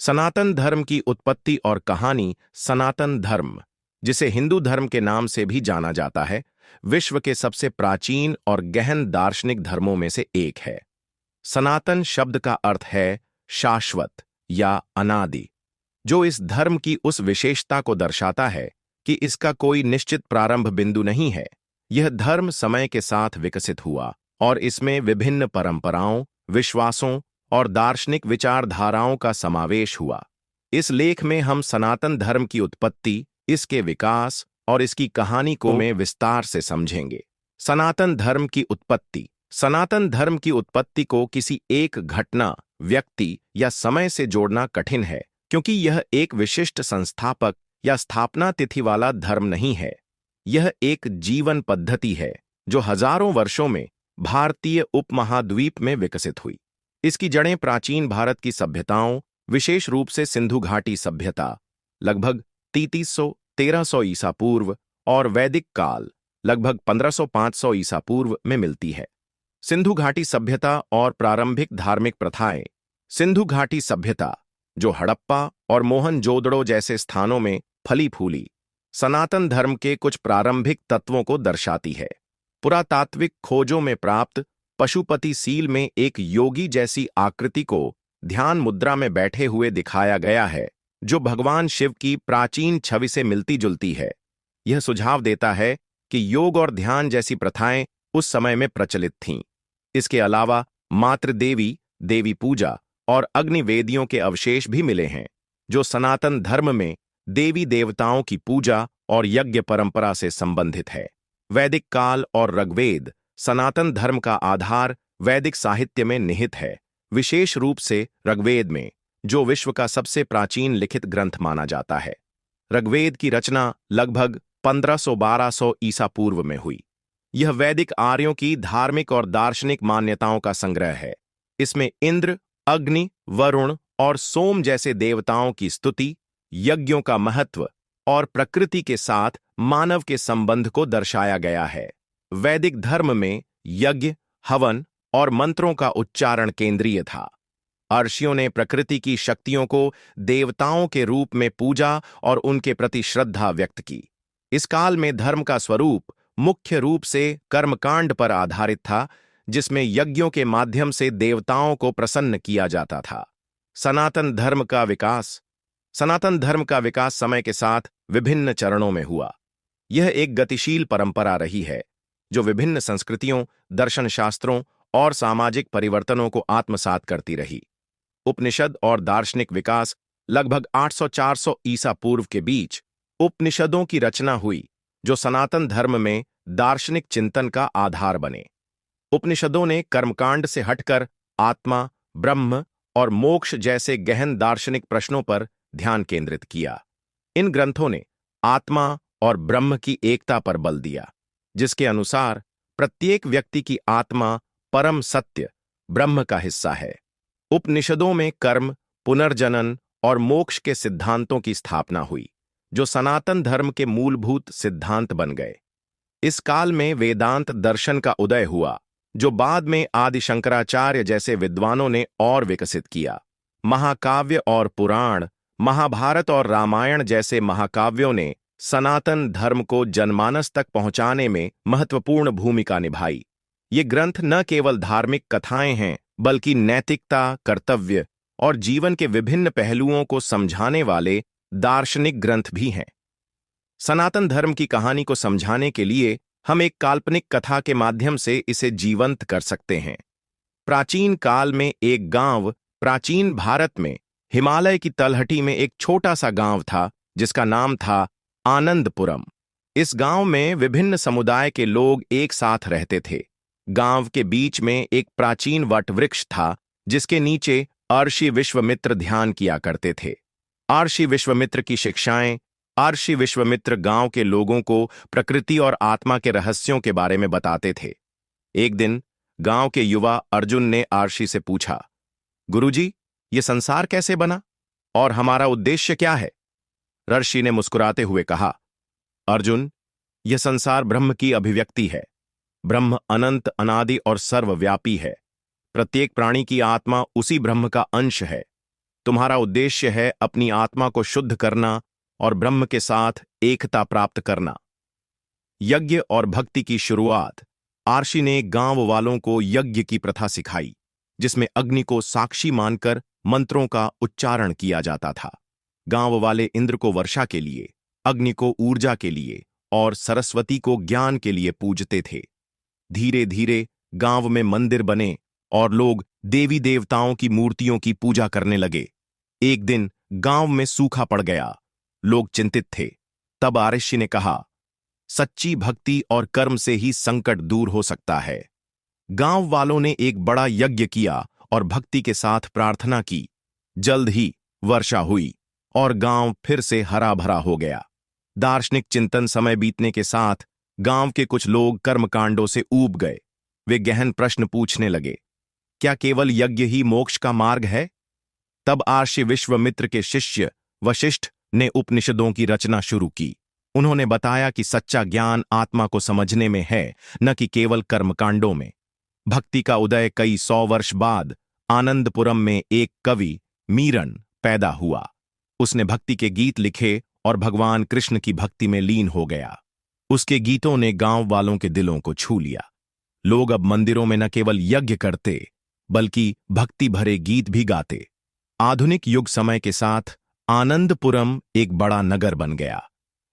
सनातन धर्म की उत्पत्ति और कहानी। सनातन धर्म, जिसे हिंदू धर्म के नाम से भी जाना जाता है, विश्व के सबसे प्राचीन और गहन दार्शनिक धर्मों में से एक है। सनातन शब्द का अर्थ है शाश्वत या अनादि, जो इस धर्म की उस विशेषता को दर्शाता है कि इसका कोई निश्चित प्रारंभ बिंदु नहीं है। यह धर्म समय के साथ विकसित हुआ और इसमें विभिन्न परंपराओं, विश्वासों और दार्शनिक विचारधाराओं का समावेश हुआ। इस लेख में हम सनातन धर्म की उत्पत्ति, इसके विकास और इसकी कहानी को में विस्तार से समझेंगे। सनातन धर्म की उत्पत्ति। सनातन धर्म की उत्पत्ति को किसी एक घटना, व्यक्ति या समय से जोड़ना कठिन है, क्योंकि यह एक विशिष्ट संस्थापक या स्थापना तिथि वाला धर्म नहीं है। यह एक जीवन पद्धति है जो हजारों वर्षों में भारतीय उपमहाद्वीप में विकसित हुई। इसकी जड़ें प्राचीन भारत की सभ्यताओं, विशेष रूप से सिंधु घाटी सभ्यता लगभग 3300-1300 ईसा पूर्व और वैदिक काल लगभग 1500-500 ईसा पूर्व में मिलती है। सिंधु घाटी सभ्यता और प्रारंभिक धार्मिक प्रथाएं। सिंधु घाटी सभ्यता, जो हड़प्पा और मोहनजोदड़ो जैसे स्थानों में फली फूली, सनातन धर्म के कुछ प्रारंभिक तत्वों को दर्शाती है। पुरातात्विक खोजों में प्राप्त पशुपति सील में एक योगी जैसी आकृति को ध्यान मुद्रा में बैठे हुए दिखाया गया है, जो भगवान शिव की प्राचीन छवि से मिलती जुलती है। यह सुझाव देता है कि योग और ध्यान जैसी प्रथाएं उस समय में प्रचलित थीं। इसके अलावा मातृदेवी, देवी पूजा और अग्निवेदियों के अवशेष भी मिले हैं, जो सनातन धर्म में देवी देवताओं की पूजा और यज्ञ परंपरा से संबंधित है। वैदिक काल और ऋग्वेद। सनातन धर्म का आधार वैदिक साहित्य में निहित है, विशेष रूप से ऋग्वेद में, जो विश्व का सबसे प्राचीन लिखित ग्रंथ माना जाता है। ऋग्वेद की रचना लगभग 1500-1200 ईसा पूर्व में हुई। यह वैदिक आर्यों की धार्मिक और दार्शनिक मान्यताओं का संग्रह है। इसमें इंद्र, अग्नि, वरुण और सोम जैसे देवताओं की स्तुति, यज्ञों का महत्व और प्रकृति के साथ मानव के संबंध को दर्शाया गया है। वैदिक धर्म में यज्ञ, हवन और मंत्रों का उच्चारण केंद्रीय था। अर्षियों ने प्रकृति की शक्तियों को देवताओं के रूप में पूजा और उनके प्रति श्रद्धा व्यक्त की। इस काल में धर्म का स्वरूप मुख्य रूप से कर्मकांड पर आधारित था, जिसमें यज्ञों के माध्यम से देवताओं को प्रसन्न किया जाता था। सनातन धर्म का विकास। सनातन धर्म का विकास समय के साथ विभिन्न चरणों में हुआ। यह एक गतिशील परंपरा रही है, जो विभिन्न संस्कृतियों, दर्शन शास्त्रों और सामाजिक परिवर्तनों को आत्मसात करती रही। उपनिषद और दार्शनिक विकास। लगभग 800-400 ईसा पूर्व के बीच उपनिषदों की रचना हुई, जो सनातन धर्म में दार्शनिक चिंतन का आधार बने। उपनिषदों ने कर्मकांड से हटकर आत्मा, ब्रह्म और मोक्ष जैसे गहन दार्शनिक प्रश्नों पर ध्यान केंद्रित किया। इन ग्रंथों ने आत्मा और ब्रह्म की एकता पर बल दिया, जिसके अनुसार प्रत्येक व्यक्ति की आत्मा परम सत्य ब्रह्म का हिस्सा है। उपनिषदों में कर्म, पुनर्जनन और मोक्ष के सिद्धांतों की स्थापना हुई, जो सनातन धर्म के मूलभूत सिद्धांत बन गए। इस काल में वेदांत दर्शन का उदय हुआ, जो बाद में आदि शंकराचार्य जैसे विद्वानों ने और विकसित किया। महाकाव्य और पुराण। महाभारत और रामायण जैसे महाकाव्यों ने सनातन धर्म को जनमानस तक पहुंचाने में महत्वपूर्ण भूमिका निभाई। ये ग्रंथ न केवल धार्मिक कथाएं हैं, बल्कि नैतिकता, कर्तव्य और जीवन के विभिन्न पहलुओं को समझाने वाले दार्शनिक ग्रंथ भी हैं। सनातन धर्म की कहानी को समझाने के लिए हम एक काल्पनिक कथा के माध्यम से इसे जीवंत कर सकते हैं। प्राचीन काल में एक गांव। प्राचीन भारत में हिमालय की तलहटी में एक छोटा सा गांव था, जिसका नाम था आनंदपुरम। इस गांव में विभिन्न समुदाय के लोग एक साथ रहते थे। गांव के बीच में एक प्राचीन वटवृक्ष था, जिसके नीचे अर्षि विश्वामित्र ध्यान किया करते थे। अर्षि विश्वामित्र की शिक्षाएं। अर्षि विश्वामित्र गांव के लोगों को प्रकृति और आत्मा के रहस्यों के बारे में बताते थे। एक दिन गांव के युवा अर्जुन ने अर्षि से पूछा, गुरुजी, ये संसार कैसे बना और हमारा उद्देश्य क्या है? ऋषि ने मुस्कुराते हुए कहा, अर्जुन, यह संसार ब्रह्म की अभिव्यक्ति है। ब्रह्म अनंत, अनादि और सर्वव्यापी है। प्रत्येक प्राणी की आत्मा उसी ब्रह्म का अंश है। तुम्हारा उद्देश्य है अपनी आत्मा को शुद्ध करना और ब्रह्म के साथ एकता प्राप्त करना। यज्ञ और भक्ति की शुरुआत। आर्षि ने गांव वालों को यज्ञ की प्रथा सिखाई, जिसमें अग्नि को साक्षी मानकर मंत्रों का उच्चारण किया जाता था। गांव वाले इंद्र को वर्षा के लिए, अग्नि को ऊर्जा के लिए और सरस्वती को ज्ञान के लिए पूजते थे। धीरे धीरे गांव में मंदिर बने और लोग देवी देवताओं की मूर्तियों की पूजा करने लगे। एक दिन गांव में सूखा पड़ गया। लोग चिंतित थे। तब आर्षि ने कहा, सच्ची भक्ति और कर्म से ही संकट दूर हो सकता है। गांव वालों ने एक बड़ा यज्ञ किया और भक्ति के साथ प्रार्थना की। जल्द ही वर्षा हुई और गांव फिर से हरा भरा हो गया। दार्शनिक चिंतन। समय बीतने के साथ गांव के कुछ लोग कर्मकांडों से ऊब गए। वे गहन प्रश्न पूछने लगे, क्या केवल यज्ञ ही मोक्ष का मार्ग है? तब आर्षि विश्वामित्र के शिष्य वशिष्ठ ने उपनिषदों की रचना शुरू की। उन्होंने बताया कि सच्चा ज्ञान आत्मा को समझने में है, न कि केवल कर्मकांडों में। भक्ति का उदय कई 100 वर्ष बाद आनंदपुरम में एक कवि मीरन पैदा हुआ। उसने भक्ति के गीत लिखे और भगवान कृष्ण की भक्ति में लीन हो गया। उसके गीतों ने गांव वालों के दिलों को छू लिया। लोग अब मंदिरों में न केवल यज्ञ करते, बल्कि भक्ति भरे गीत भी गाते। आधुनिक युग समय के साथ आनंदपुरम एक बड़ा नगर बन गया,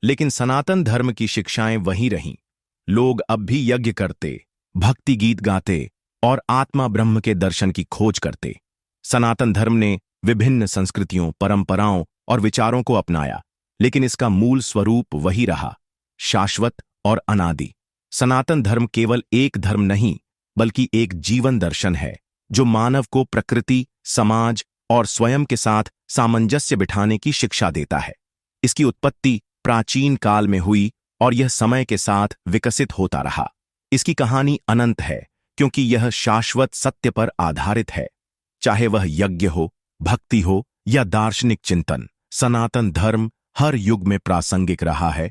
लेकिन सनातन धर्म की शिक्षाएं वहीं रहीं। लोग अब भी यज्ञ करते, भक्ति गीत गाते और आत्मा ब्रह्म के दर्शन की खोज करते। सनातन धर्म ने विभिन्न संस्कृतियों, परंपराओं और विचारों को अपनाया, लेकिन इसका मूल स्वरूप वही रहा, शाश्वत और अनादि। सनातन धर्म केवल एक धर्म नहीं, बल्कि एक जीवन दर्शन है, जो मानव को प्रकृति, समाज और स्वयं के साथ सामंजस्य बिठाने की शिक्षा देता है। इसकी उत्पत्ति प्राचीन काल में हुई और यह समय के साथ विकसित होता रहा। इसकी कहानी अनंत है, क्योंकि यह शाश्वत सत्य पर आधारित है। चाहे वह यज्ञ हो, भक्ति हो या दार्शनिक चिंतन, सनातन धर्म हर युग में प्रासंगिक रहा है